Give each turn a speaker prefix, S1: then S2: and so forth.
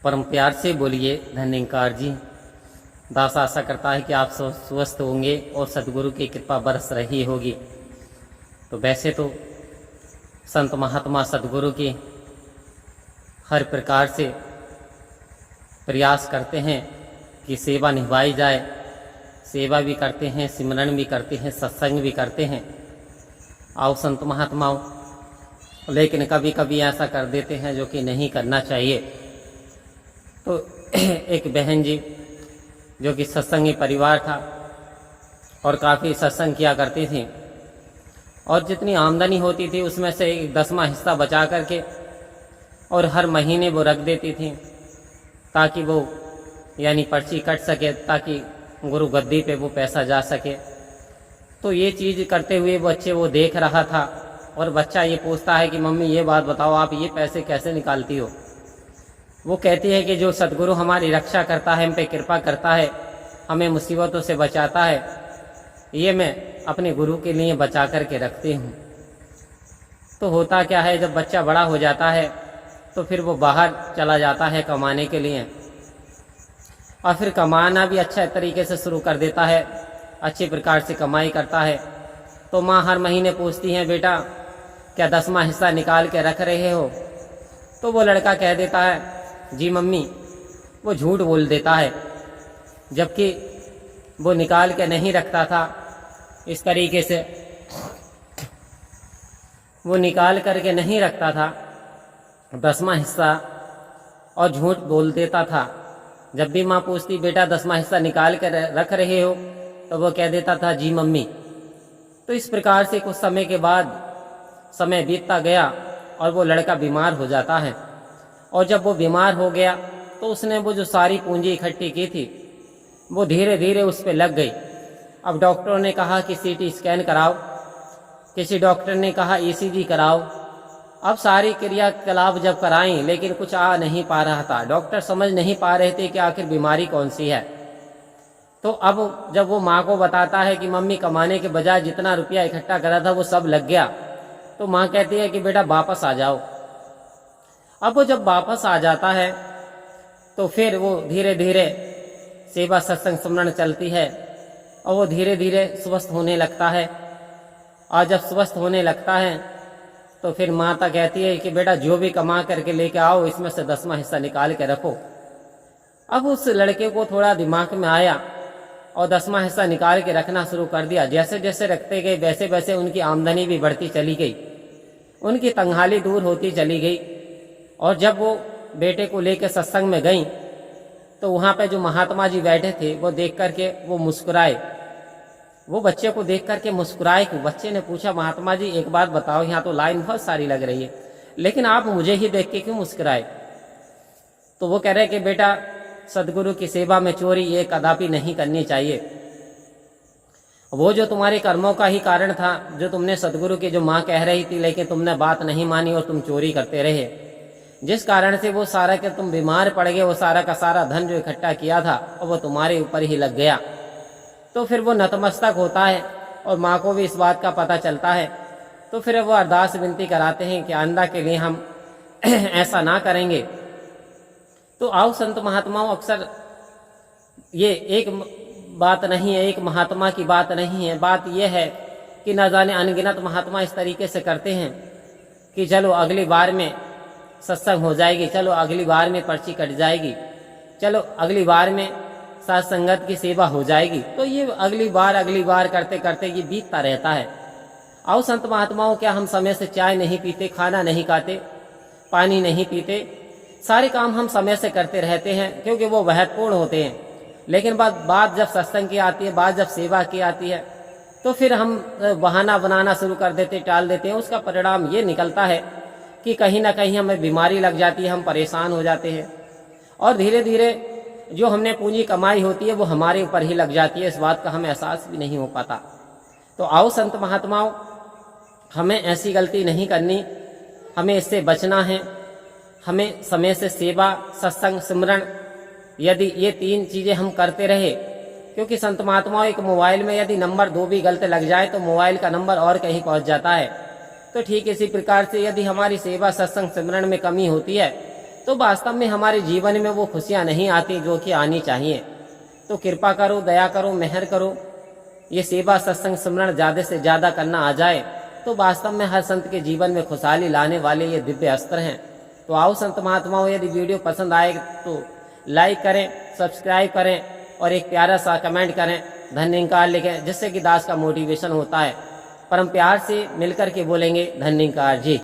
S1: परम प्यार से बोलिए धन्यकार जी। दास आशा करता है कि आप स्वस्थ होंगे और सदगुरु की कृपा बरस रही होगी। तो वैसे तो संत महात्मा सदगुरु की हर प्रकार से प्रयास करते हैं कि सेवा निभाई जाए। सेवा भी करते हैं, सिमरन भी करते हैं, सत्संग भी करते हैं। आओ संत महात्माओं, लेकिन कभी कभी ऐसा कर देते हैं जो कि नहीं करना चाहिए। तो एक बहन जी जो कि सत्संगी परिवार था और काफ़ी सत्संग किया करती थी, और जितनी आमदनी होती थी उसमें से एक 10वां हिस्सा बचा करके और हर महीने वो रख देती थी ताकि वो यानी पर्ची कट सके, ताकि गुरु गद्दी पे वो पैसा जा सके। तो ये चीज़ करते हुए बच्चे वो देख रहा था और बच्चा ये पूछता है कि मम्मी ये बात बताओ, आप ये पैसे कैसे निकालती हो? वो कहती है कि जो सदगुरु हमारी रक्षा करता है, हम पे कृपा करता है, हमें मुसीबतों से बचाता है, ये मैं अपने गुरु के लिए बचा करके रखती हूँ। तो होता क्या है, जब बच्चा बड़ा हो जाता है तो फिर वो बाहर चला जाता है कमाने के लिए, और फिर कमाना भी अच्छा तरीके से शुरू कर देता है, अच्छी प्रकार से कमाई करता है। तो माँ हर महीने पूछती है, बेटा क्या 10वां हिस्सा निकाल के रख रहे हो? तो वो लड़का कह देता है, जी मम्मी। वो झूठ बोल देता है, जबकि वो निकाल के नहीं रखता था। इस तरीके से वो निकाल करके नहीं रखता था 10वां हिस्सा और झूठ बोल देता था। जब भी माँ पूछती, बेटा 10वां हिस्सा निकाल कर रख रहे हो? तो वो कह देता था, जी मम्मी। तो इस प्रकार से कुछ समय के बाद समय बीतता गया और वो लड़का बीमार हो जाता है। और जब वो बीमार हो गया तो उसने वो जो सारी पूंजी इकट्ठी की थी वो धीरे धीरे उस पर लग गई। अब डॉक्टरों ने कहा कि सीटी स्कैन कराओ, किसी डॉक्टर ने कहा ईसीजी कराओ। अब सारी क्रियाकलाप जब कराई लेकिन कुछ आ नहीं पा रहा था। डॉक्टर समझ नहीं पा रहे थे कि आखिर बीमारी कौन सी है। तो अब जब वो माँ को बताता है कि मम्मी कमाने के बजाय जितना रुपया इकट्ठा करा था वो सब लग गया, तो माँ कहती है कि बेटा वापस आ जाओ। अब वो जब वापस आ जाता है तो फिर वो धीरे धीरे सेवा सत्संग सिमरन चलती है और वो धीरे धीरे स्वस्थ होने लगता है। और जब स्वस्थ होने लगता है तो फिर माता कहती है कि बेटा जो भी कमा करके लेके आओ इसमें से 10वां हिस्सा निकाल के रखो। अब उस लड़के को थोड़ा दिमाग में आया और 10वां हिस्सा निकाल के रखना शुरू कर दिया। जैसे जैसे रखते गए वैसे वैसे उनकी आमदनी भी बढ़ती चली गई, उनकी तंगहाली दूर होती चली गई। और जब वो बेटे को लेकर सत्संग में गई तो वहाँ पे जो महात्मा जी बैठे थे वो देख करके वो मुस्कुराए। वो बच्चे को देख करके मुस्कुराए। कि बच्चे ने पूछा, महात्मा जी एक बात बताओ, यहाँ तो लाइन बहुत सारी लग रही है लेकिन आप मुझे ही देख के क्यों मुस्कुराए? तो वो कह रहे कि बेटा सदगुरु की सेवा में चोरी ये कदापि नहीं करनी चाहिए। वो जो तुम्हारे कर्मों का ही कारण था, जो तुमने सदगुरु की जो माँ कह रही थी लेकिन तुमने बात नहीं मानी और तुम चोरी करते रहे, जिस कारण से वो सारा के तुम बीमार पड़ गए, वो सारा का सारा धन जो इकट्ठा किया था और वो तुम्हारे ऊपर ही लग गया। तो फिर वो नतमस्तक होता है और माँ को भी इस बात का पता चलता है। तो फिर वो अरदास विनती कराते हैं कि आइंदा के लिए हम ऐसा ना करेंगे। तो आओ संत महात्माओं, अक्सर ये एक बात नहीं है, एक महात्मा की बात नहीं है। बात यह है कि न जाने अनगिनत महात्मा इस तरीके से करते हैं कि चलो अगली बार में सत्संग हो जाएगी, चलो अगली बार में पर्ची कट जाएगी, चलो अगली बार में साथ संगत की सेवा हो जाएगी। तो ये अगली बार करते करते ये बीतता रहता है। आओ संत महात्माओं, क्या हम समय से चाय नहीं पीते, खाना नहीं खाते, पानी नहीं पीते? सारे काम हम समय से करते रहते हैं क्योंकि वो महत्वपूर्ण होते हैं। लेकिन बात जब सत्संग की आती है, बात जब सेवा की आती है, तो फिर हम बहाना बनाना शुरू कर देते, टाल देते हैं। उसका परिणाम ये निकलता है कि कहीं ना कहीं हमें बीमारी लग जाती है, हम परेशान हो जाते हैं और धीरे धीरे जो हमने पूंजी कमाई होती है वो हमारे ऊपर ही लग जाती है। इस बात का हमें एहसास भी नहीं हो पाता। तो आओ संत महात्माओं, हमें ऐसी गलती नहीं करनी, हमें इससे बचना है। हमें समय से सेवा सत्संग सिमरन, यदि ये 3 चीज़ें हम करते रहे, क्योंकि संत महात्माओं एक मोबाइल में यदि नंबर 2 भी गलत लग जाए तो मोबाइल का नंबर और कहीं पहुंच जाता है। तो ठीक इसी प्रकार से यदि हमारी सेवा सत्संग सिमरन में कमी होती है तो वास्तव में हमारे जीवन में वो खुशियाँ नहीं आती जो कि आनी चाहिए। तो कृपा करो, दया करो, मेहर करो, ये सेवा सत्संग सिमरण ज़्यादा से ज़्यादा करना आ जाए तो वास्तव में हर संत के जीवन में खुशहाली लाने वाले ये दिव्य अस्त्र हैं। तो आओ संत महात्माओं, यदि वीडियो पसंद आए तो लाइक करें, सब्सक्राइब करें और एक प्यारा सा कमेंट करें, धन्यकार लिखें, जिससे कि दास का मोटिवेशन होता है। परम प्यार से मिलकर के बोलेंगे धन्यकार जी।